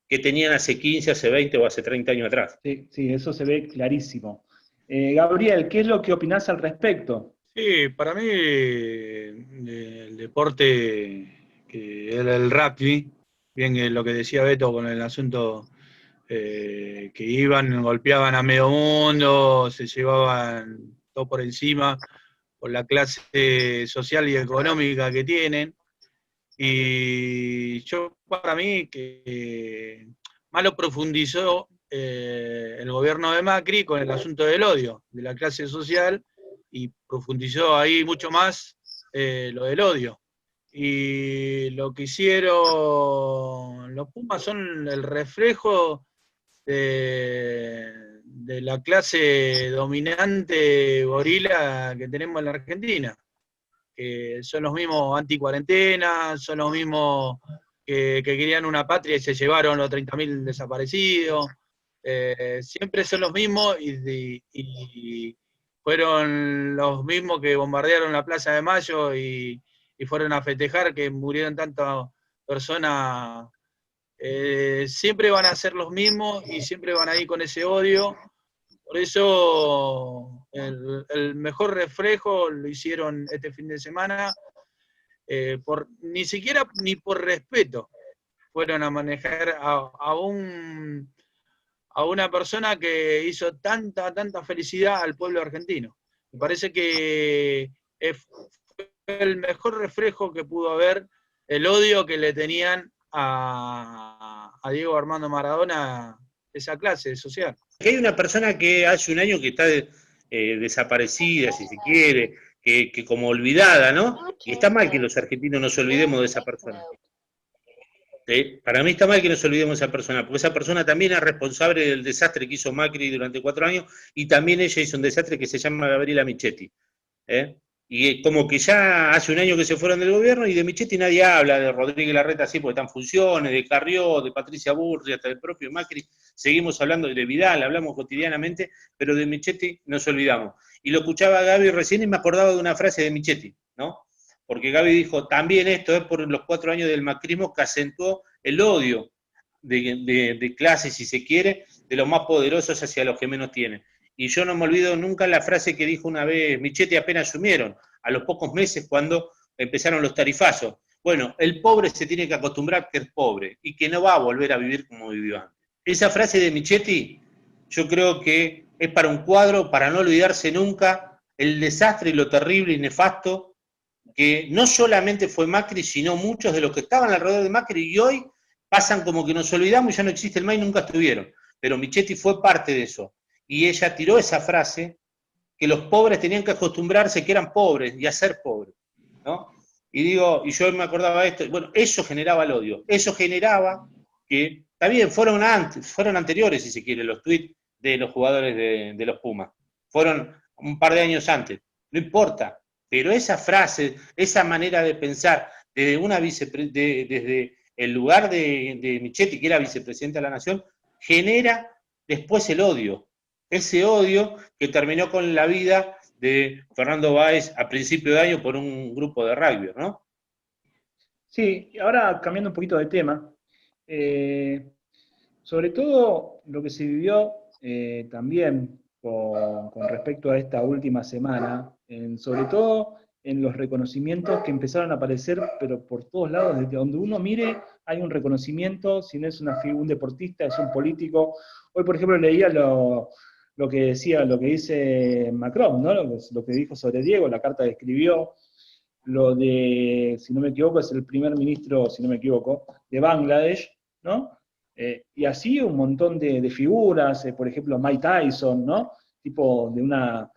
que tenían hace 15, hace 20 o hace 30 años atrás. Sí, sí, eso se ve clarísimo. Gabriel, ¿qué es lo que opinás al respecto? Sí, para mí el deporte que era el rugby, bien lo que decía Beto con el asunto que iban, golpeaban a medio mundo, se llevaban todo por encima por la clase social y económica que tienen. Y yo, para mí, que más lo profundizó el gobierno de Macri con el asunto del odio de la clase social, y profundizó ahí mucho más lo del odio. Y lo que hicieron los Pumas son el reflejo de la clase dominante gorila que tenemos en la Argentina. Son los mismos anti-cuarentena, son los mismos que querían una patria y se llevaron los 30.000 desaparecidos. Siempre son los mismos y fueron los mismos que bombardearon la Plaza de Mayo y fueron a festejar que murieron tantas personas. Siempre van a ser los mismos y siempre van a ir con ese odio. Por eso el mejor reflejo lo hicieron este fin de semana, ni siquiera ni por respeto fueron a manejar a una persona que hizo tanta felicidad al pueblo argentino. Me parece que fue el mejor reflejo que pudo haber el odio que le tenían a Diego Armando Maradona, esa clase social. Hay una persona que hace un año que está desaparecida, si se quiere, que como olvidada, ¿no? Y está mal que los argentinos nos olvidemos de esa persona. Para mí está mal que nos olvidemos de esa persona, porque esa persona también es responsable del desastre que hizo Macri durante 4 años, y también ella hizo un desastre que se llama Gabriela Michetti. Y como que ya hace un año que se fueron del gobierno, y de Michetti nadie habla, de Rodríguez Larreta sí, porque están funciones, de Carrió, de Patricia Burri, hasta del propio Macri, seguimos hablando de Vidal, hablamos cotidianamente, pero de Michetti nos olvidamos. Y lo escuchaba Gaby recién y me acordaba de una frase de Michetti, ¿no? Porque Gaby dijo, también esto es por los 4 años del macrismo que acentuó el odio de clase, si se quiere, de los más poderosos hacia los que menos tienen. Y yo no me olvido nunca la frase que dijo una vez Michetti apenas asumieron, a los pocos meses cuando empezaron los tarifazos. Bueno, el pobre se tiene que acostumbrar que es pobre y que no va a volver a vivir como vivió antes. Esa frase de Michetti yo creo que es para un cuadro, para no olvidarse nunca el desastre y lo terrible y nefasto que no solamente fue Macri, sino muchos de los que estaban alrededor de Macri, y hoy pasan como que nos olvidamos y ya no existe el MAS y nunca estuvieron. Pero Michetti fue parte de eso. Y ella tiró esa frase, que los pobres tenían que acostumbrarse que eran pobres y a ser pobres, ¿no? Y yo me acordaba de esto, bueno, eso generaba el odio, eso generaba que, está bien, fueron anteriores, si se quiere, los tweets de los jugadores de los Pumas, fueron un par de años antes, no importa, pero esa frase, esa manera de pensar desde el lugar de Michetti, que era vicepresidenta de la Nación, genera después el odio. Ese odio que terminó con la vida de Fernando Báez a principio de año por un grupo de rugby, ¿no? Sí, ahora cambiando un poquito de tema, sobre todo lo que se vivió también con respecto a esta última semana, sobre todo en los reconocimientos que empezaron a aparecer, pero por todos lados, desde donde uno mire, hay un reconocimiento, si no es un deportista, es un político Hoy, por ejemplo, leía lo que decía, lo que dice Macron, ¿no? Lo que dijo sobre Diego, la carta que escribió, lo de, si no me equivoco, es el primer ministro, si no me equivoco, de Bangladesh, ¿no? Y así un montón de figuras, por ejemplo, Mike Tyson, ¿no? Tipo de una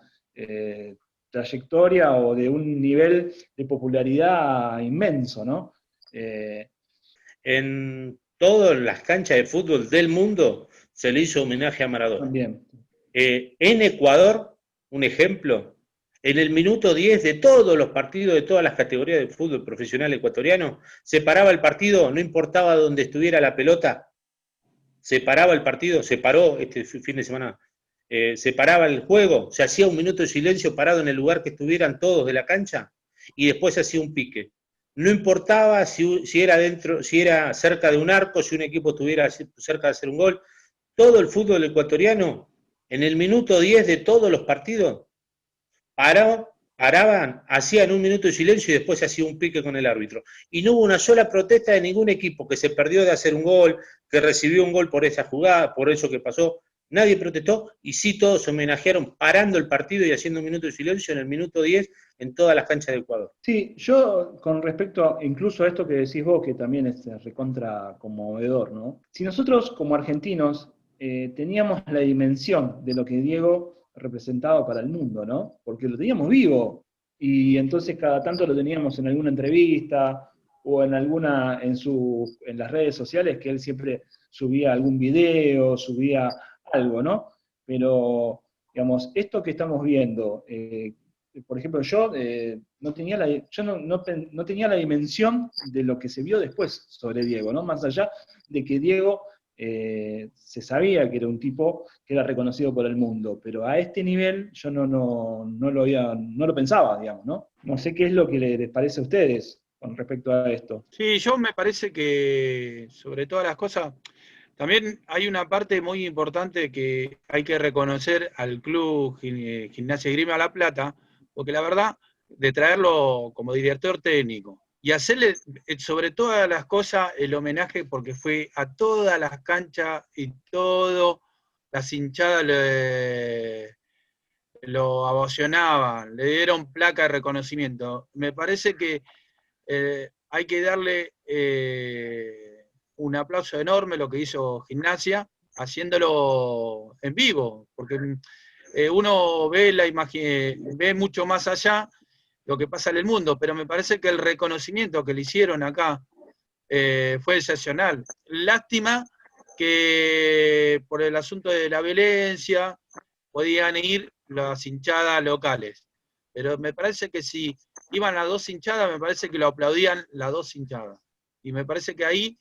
trayectoria o de un nivel de popularidad inmenso, ¿no? En todas las canchas de fútbol del mundo se le hizo homenaje a Maradona. También. En Ecuador, un ejemplo, en el minuto 10 de todos los partidos de todas las categorías de fútbol profesional ecuatoriano, se paraba el partido, no importaba dónde estuviera la pelota, se paraba el partido, se paró este fin de semana, se paraba el juego, se hacía un minuto de silencio parado en el lugar que estuvieran todos de la cancha y después se hacía un pique. No importaba si era dentro, si era cerca de un arco, si un equipo estuviera cerca de hacer un gol. Todo el fútbol ecuatoriano, en el minuto 10 de todos los partidos, paraban, hacían un minuto de silencio y después se hacía un pique con el árbitro. Y no hubo una sola protesta de ningún equipo que se perdió de hacer un gol, que recibió un gol por esa jugada, por eso que pasó. Nadie protestó y sí todos se homenajearon parando el partido y haciendo un minuto de silencio en el minuto 10 en todas las canchas de Ecuador. Sí, yo con respecto incluso a esto que decís vos, que también es recontra conmovedor, ¿no? Si nosotros como argentinos teníamos la dimensión de lo que Diego representaba para el mundo, ¿no? Porque lo teníamos vivo y entonces cada tanto lo teníamos en alguna entrevista o en las redes sociales que él siempre subía algún video, subía algo, ¿no? Pero, digamos, esto que estamos viendo, por ejemplo, yo no tenía no tenía la dimensión de lo que se vio después sobre Diego, ¿no? Más allá de que Diego se sabía que era un tipo que era reconocido por el mundo, pero a este nivel yo no lo pensaba, digamos, ¿no? No sé qué es lo que les parece a ustedes con respecto a esto. Sí, yo me parece que sobre todas las cosas, también hay una parte muy importante que hay que reconocer al Club Gimnasia y Esgrima La Plata, porque la verdad, de traerlo como director técnico y hacerle sobre todas las cosas el homenaje, porque fue a todas las canchas y todas las hinchadas lo ovacionaban, le dieron placa de reconocimiento. Me parece que hay que darle un aplauso enorme lo que hizo Gimnasia, haciéndolo en vivo, porque uno ve ve mucho más allá lo que pasa en el mundo, pero me parece que el reconocimiento que le hicieron acá fue excepcional. Lástima que por el asunto de la violencia podían ir las hinchadas locales, pero me parece que si iban las dos hinchadas, me parece que lo aplaudían las dos hinchadas. Y me parece que ahí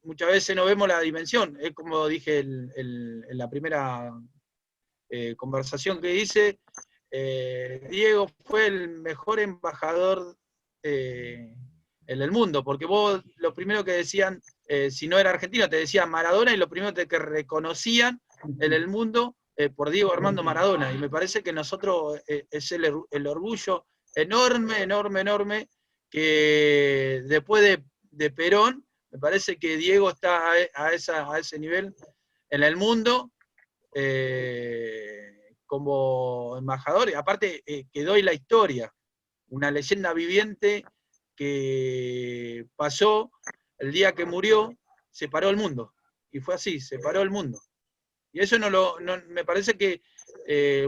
muchas veces no vemos la dimensión. Es como dije en la primera conversación que hice, Diego fue el mejor embajador en el mundo, porque vos lo primero que decían, si no era argentino, te decían Maradona, y lo primero que reconocían en el mundo por Diego Armando Maradona. Y me parece que nosotros es el orgullo enorme, enorme, enorme, que después de Perón, me parece que Diego está a ese nivel en el mundo como embajador. Y aparte quedó en la historia, una leyenda viviente que pasó el día que murió, se paró el mundo. Y fue así, se paró el mundo. Y eso me parece que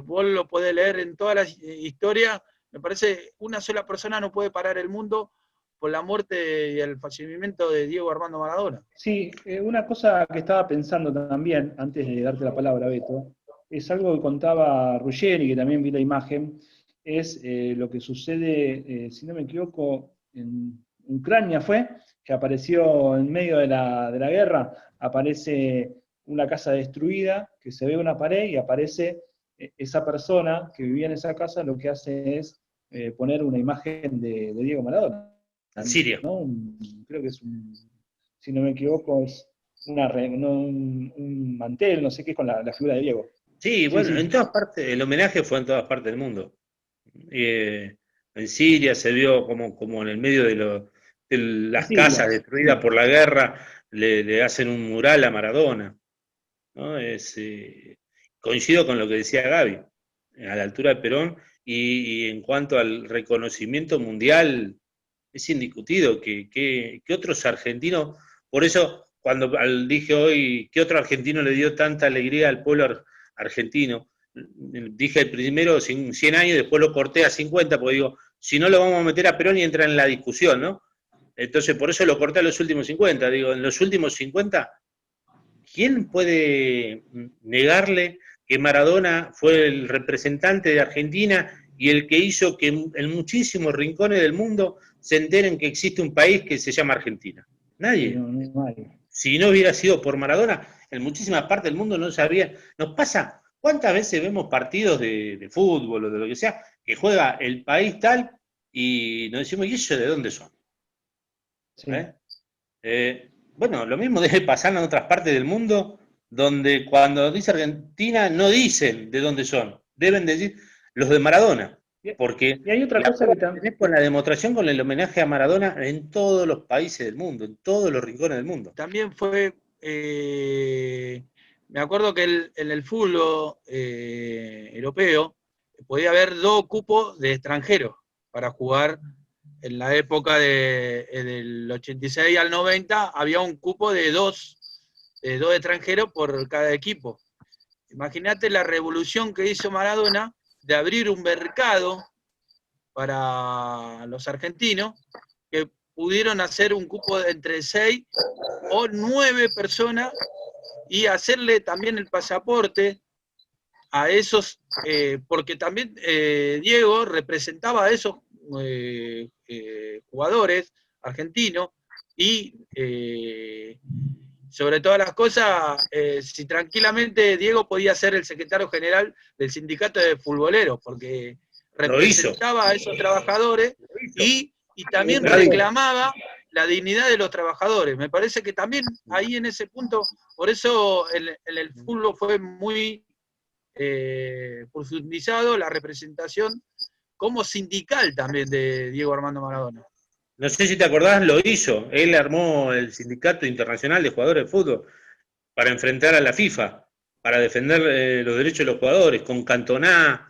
vos lo podés leer en todas las historias. Me parece una sola persona no puede parar el mundo por la muerte y el fallecimiento de Diego Armando Maradona. Sí, una cosa que estaba pensando también, antes de darte la palabra, Beto, es algo que contaba Ruggeri, que también vi la imagen, es lo que sucede, si no me equivoco, en Ucrania fue, que apareció en medio de la guerra, aparece una casa destruida, que se ve una pared y aparece esa persona que vivía en esa casa, lo que hace es poner una imagen de Diego Maradona. En Siria. ¿No? Creo que es si no me equivoco, es un mantel, no sé qué, con la figura de Diego. Sí, bueno, sí. En todas partes, el homenaje fue en todas partes del mundo. En Siria se vio como en el medio de las casas destruidas por la guerra, le hacen un mural a Maradona. ¿no? Coincido con lo que decía Gaby, a la altura de Perón, y en cuanto al reconocimiento mundial, es indiscutido que otros argentinos, por eso cuando dije hoy, ¿qué otro argentino le dio tanta alegría al pueblo argentino? Dije el primero 100 años, después lo corté a 50, porque digo, si no lo vamos a meter a Perón y entra en la discusión, ¿no? Entonces por eso lo corté a los últimos 50, digo, en los últimos 50, ¿quién puede negarle que Maradona fue el representante de Argentina y el que hizo que en muchísimos rincones del mundo se enteren que existe un país que se llama Argentina? Nadie. Si no hubiera sido por Maradona, en muchísimas partes del mundo no sabría. Nos pasa, ¿cuántas veces vemos partidos de fútbol o de lo que sea, que juega el país tal y nos decimos, ¿y ellos de dónde son? Sí. Bueno, lo mismo debe pasar en otras partes del mundo, donde cuando dice Argentina no dicen de dónde son, deben decir los de Maradona, porque y hay otra cosa que también con la demostración, con el homenaje a Maradona en todos los países del mundo, en todos los rincones del mundo. También fue, me acuerdo que en el fútbol europeo podía haber 2 cupos de extranjeros para jugar. En la época del 86 al 90 había un cupo de dos extranjeros por cada equipo. Imagínate la revolución que hizo Maradona de abrir un mercado para los argentinos, que pudieron hacer un cupo de entre 6 o 9 personas y hacerle también el pasaporte a esos, porque también Diego representaba a esos jugadores argentinos y sobre todas las cosas, si tranquilamente Diego podía ser el secretario general del sindicato de futboleros, porque representaba a esos trabajadores y también reclamaba la dignidad de los trabajadores. Me parece que también ahí en ese punto, por eso en el fútbol fue muy profundizado la representación como sindical también de Diego Armando Maradona. No sé si te acordás, lo hizo. Él armó el Sindicato Internacional de Jugadores de Fútbol para enfrentar a la FIFA, para defender los derechos de los jugadores, con Cantona,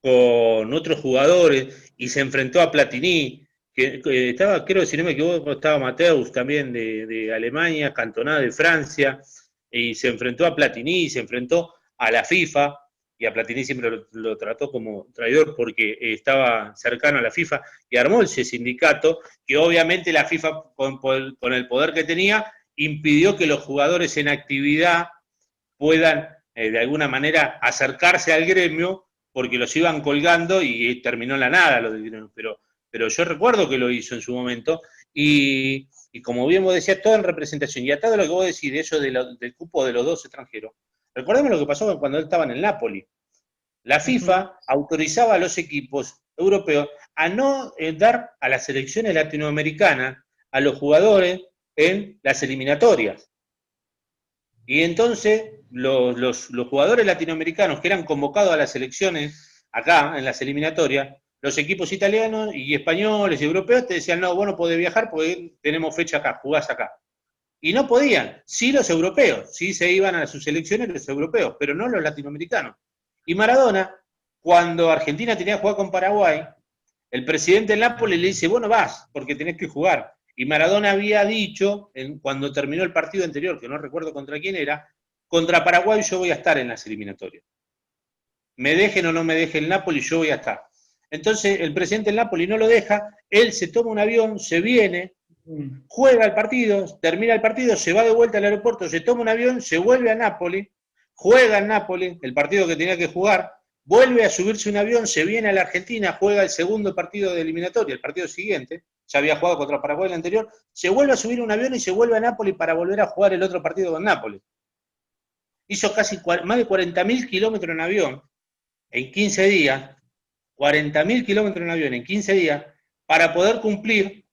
con otros jugadores, y se enfrentó a Platini, que estaba, creo que si no me equivoco, estaba Mateus también de Alemania, Cantona de Francia, y se enfrentó a Platini, se enfrentó a la FIFA, y a Platini siempre lo trató como traidor porque estaba cercano a la FIFA, y armó ese sindicato, que obviamente la FIFA, con el poder que tenía, impidió que los jugadores en actividad puedan, de alguna manera, acercarse al gremio, porque los iban colgando y terminó en la nada lo del gremio. Pero yo recuerdo que lo hizo en su momento, y como bien vos decías, todo en representación. Y atado a lo que vos decís de eso del cupo de los 2 extranjeros, recordemos lo que pasó cuando él estaba en el Napoli. La FIFA autorizaba a los equipos europeos a no dar a las selecciones latinoamericanas a los jugadores en las eliminatorias. Y entonces los jugadores latinoamericanos que eran convocados a las selecciones acá, en las eliminatorias, los equipos italianos y españoles y europeos te decían, no, vos no podés viajar porque tenemos fecha acá, jugás acá. Y no podían, sí los europeos, sí se iban a sus selecciones los europeos, pero no los latinoamericanos. Y Maradona, cuando Argentina tenía que jugar con Paraguay, el presidente del Nápoles le dice, vos no vas, porque tenés que jugar. Y Maradona había dicho, cuando terminó el partido anterior, que no recuerdo contra quién era, contra Paraguay yo voy a estar en las eliminatorias. Me dejen o no me dejen el Napoli, yo voy a estar. Entonces el presidente del Napoli no lo deja, él se toma un avión, se viene, juega el partido, termina el partido, se va de vuelta al aeropuerto, se toma un avión, se vuelve a Nápoles, juega en Nápoles, el partido que tenía que jugar, vuelve a subirse un avión, se viene a la Argentina, juega el segundo partido de eliminatoria, el partido siguiente, ya había jugado contra Paraguay el anterior, se vuelve a subir un avión y se vuelve a Nápoles para volver a jugar el otro partido con Nápoles. Hizo casi más de 40.000 kilómetros en avión en 15 días, 40.000 kilómetros en avión en 15 días, para poder cumplir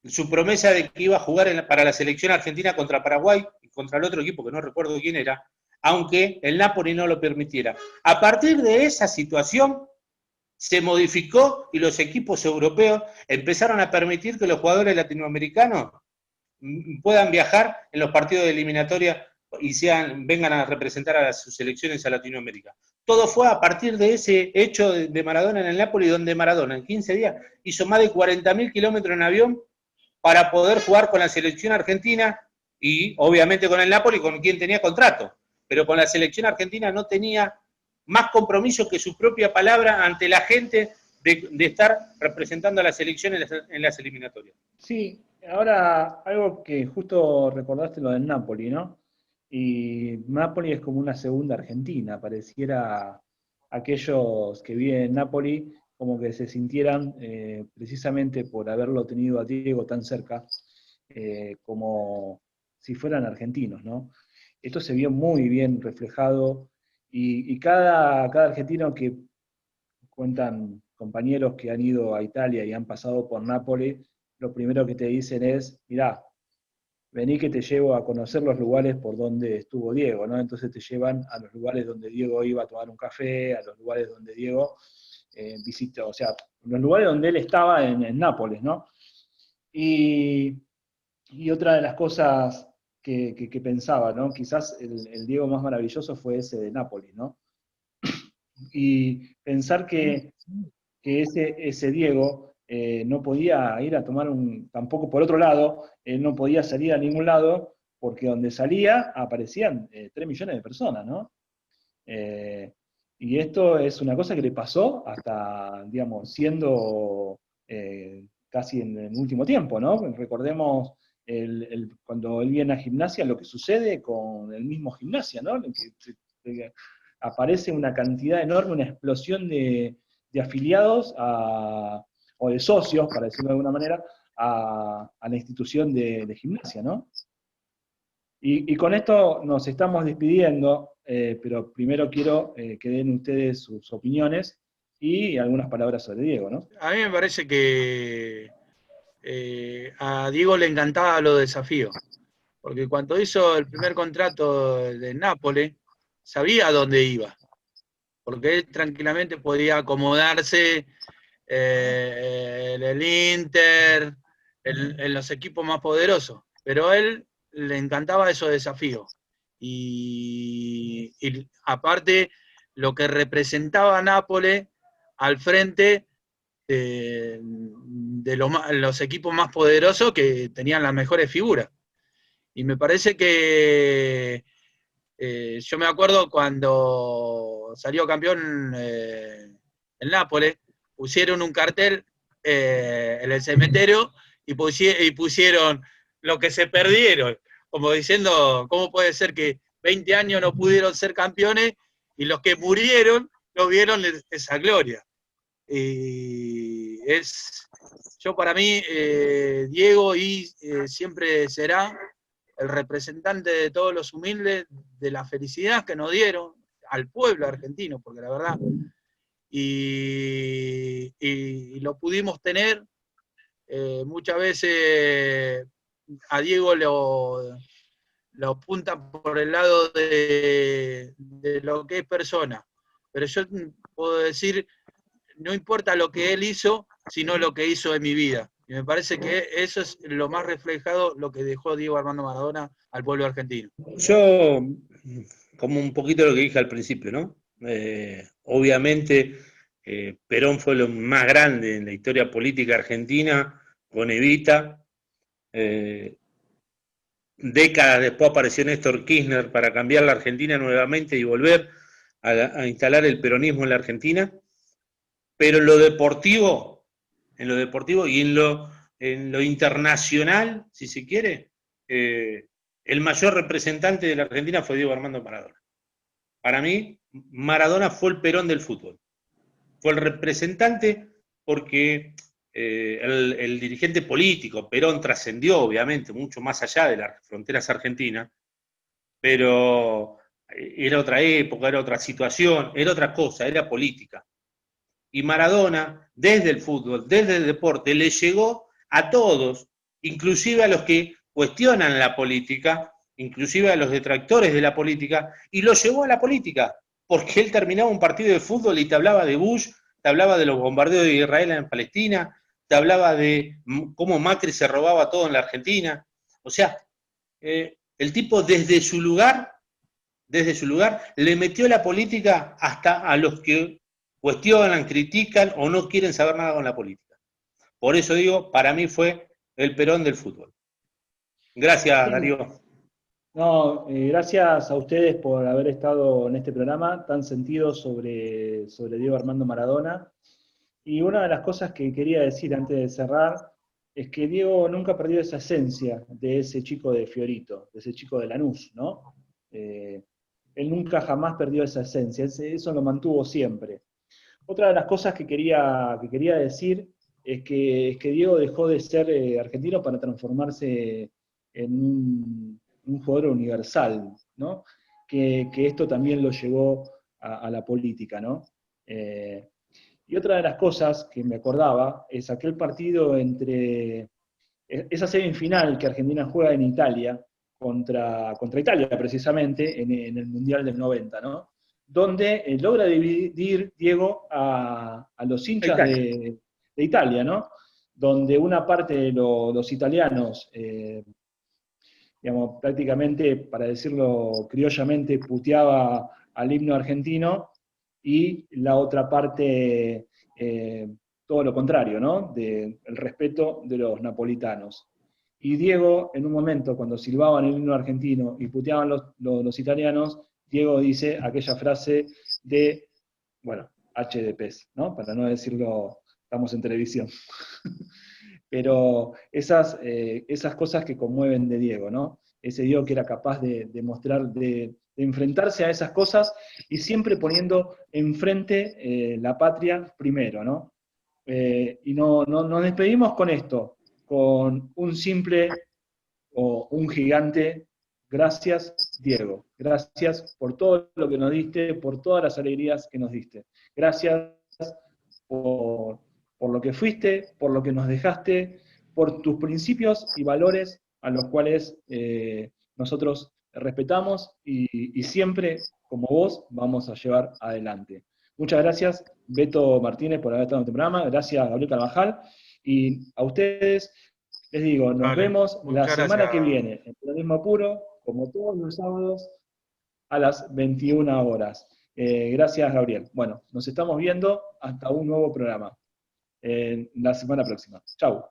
su promesa de que iba a jugar para la selección argentina contra Paraguay y contra el otro equipo que no recuerdo quién era, aunque el Napoli no lo permitiera. A partir de esa situación se modificó y los equipos europeos empezaron a permitir que los jugadores latinoamericanos puedan viajar en los partidos de eliminatoria y vengan a representar a sus selecciones a Latinoamérica. Todo fue a partir de ese hecho de Maradona en el Napoli, donde Maradona en 15 días hizo más de 40.000 kilómetros en avión para poder jugar con la selección argentina y obviamente con el Napoli, con quien tenía contrato. Pero con la selección argentina no tenía más compromiso que su propia palabra ante la gente de estar representando a la selección en las eliminatorias. Sí, ahora algo que justo recordaste lo del Napoli, ¿no? Y Napoli es como una segunda Argentina, pareciera aquellos que viven en Napoli como que se sintieran, precisamente por haberlo tenido a Diego tan cerca, como si fueran argentinos, ¿no? Esto se vio muy bien reflejado y cada argentino que cuentan compañeros que han ido a Italia y han pasado por Nápoles, lo primero que te dicen es, mirá, vení que te llevo a conocer los lugares por donde estuvo Diego, ¿no? Entonces te llevan a los lugares donde Diego iba a tomar un café, a los lugares donde Diego visitó, o sea, los lugares donde él estaba en Nápoles, ¿no? Y otra de las cosas que pensaba, ¿no? Quizás el Diego más maravilloso fue ese de Nápoles, ¿no? Y pensar que ese Diego no podía ir a tomar tampoco por otro lado, él no podía salir a ningún lado, porque donde salía aparecían 3 millones de personas, ¿no? Y esto es una cosa que le pasó hasta, digamos, siendo casi en el último tiempo, ¿no? Recordemos cuando él viene a Gimnasia, lo que sucede con el mismo Gimnasia, ¿no? Que aparece una cantidad enorme, una explosión de afiliados o de socios, para decirlo de alguna manera, a la institución de Gimnasia, ¿no? Y con esto nos estamos despidiendo, pero primero quiero que den ustedes sus opiniones y algunas palabras sobre Diego, ¿no? A mí me parece que a Diego le encantaba los desafíos, porque cuando hizo el primer contrato de Nápoles, sabía a dónde iba, porque él tranquilamente podía acomodarse en el Inter, en los equipos más poderosos, pero a él le encantaba esos desafíos. Y aparte, lo que representaba Nápoles al frente de los equipos más poderosos que tenían las mejores figuras. Y me parece que yo me acuerdo cuando salió campeón el Nápoles, pusieron un cartel en el cementerio y pusieron lo que se perdieron, como diciendo, ¿cómo puede ser que 20 años no pudieron ser campeones y los que murieron no vieron esa gloria? Y yo para mí, Diego siempre será el representante de todos los humildes, de la felicidad que nos dieron al pueblo argentino, porque la verdad, y lo pudimos tener, muchas veces a Diego lo apuntan por el lado de lo que es persona, pero yo puedo decir, no importa lo que él hizo, sino lo que hizo en mi vida. Y me parece que eso es lo más reflejado, lo que dejó Diego Armando Maradona al pueblo argentino. Yo, como un poquito lo que dije al principio, ¿no? Obviamente, Perón fue lo más grande en la historia política argentina, con Evita. Décadas después apareció Néstor Kirchner para cambiar la Argentina nuevamente y volver a instalar el peronismo en la Argentina. Pero en lo deportivo y en lo internacional, si se quiere, el mayor representante de la Argentina fue Diego Armando Maradona. Para mí, Maradona fue el Perón del fútbol. Fue el representante porque el dirigente político, Perón, trascendió obviamente mucho más allá de las fronteras argentinas, pero era otra época, era otra situación, era otra cosa, era política. Y Maradona, desde el fútbol, desde el deporte, le llegó a todos, inclusive a los que cuestionan la política, inclusive a los detractores de la política, y lo llevó a la política, porque él terminaba un partido de fútbol y te hablaba de Bush, te hablaba de los bombardeos de Israel en Palestina, te hablaba de cómo Macri se robaba todo en la Argentina. O sea, El tipo desde su lugar, le metió la política hasta a los que cuestionan, critican o no quieren saber nada con la política. Por eso digo, para mí fue el Perón del fútbol. Gracias, Darío. No, gracias a ustedes por haber estado en este programa tan sentido sobre Diego Armando Maradona. Y una de las cosas que quería decir antes de cerrar es que Diego nunca perdió esa esencia de ese chico de Fiorito, de ese chico de Lanús, ¿no? Él nunca jamás perdió esa esencia, eso lo mantuvo siempre. Otra de las cosas que quería decir es que Diego dejó de ser argentino para transformarse en un jugador universal, ¿no? Que esto también lo llevó a la política, ¿no? Y otra de las cosas que me acordaba es aquel partido entre esa semifinal que Argentina juega en Italia, contra Italia precisamente, en el Mundial del 90, ¿no? Donde logra dividir Diego a los hinchas de Italia, ¿no? Donde una parte de los italianos, digamos, prácticamente, para decirlo criollamente, puteaba al himno argentino, y la otra parte, todo lo contrario, ¿no? El respeto de los napolitanos. Y Diego, en un momento, cuando silbaban el himno argentino y puteaban los italianos, Diego dice aquella frase de, bueno, H de pez, ¿no? Para no decirlo, estamos en televisión. Pero esas cosas que conmueven de Diego, ¿no? Ese Diego que era capaz de mostrar, de enfrentarse a esas cosas y siempre poniendo enfrente la patria primero, ¿no? Y nos despedimos con esto, con un simple o un gigante: gracias, Diego. Gracias por todo lo que nos diste, por todas las alegrías que nos diste. Gracias por lo que fuiste, por lo que nos dejaste, por tus principios y valores a los cuales nosotros respetamos y siempre, como vos, vamos a llevar adelante. Muchas gracias, Beto Martínez, por haber estado en este programa. Gracias, Gabriel Carvajal. Y a ustedes les digo, nos vemos la semana que viene en Periodismo Puro, como todos los sábados, a las 21 horas. Gracias, Gabriel. Bueno, nos estamos viendo hasta un nuevo programa la semana próxima. Chau.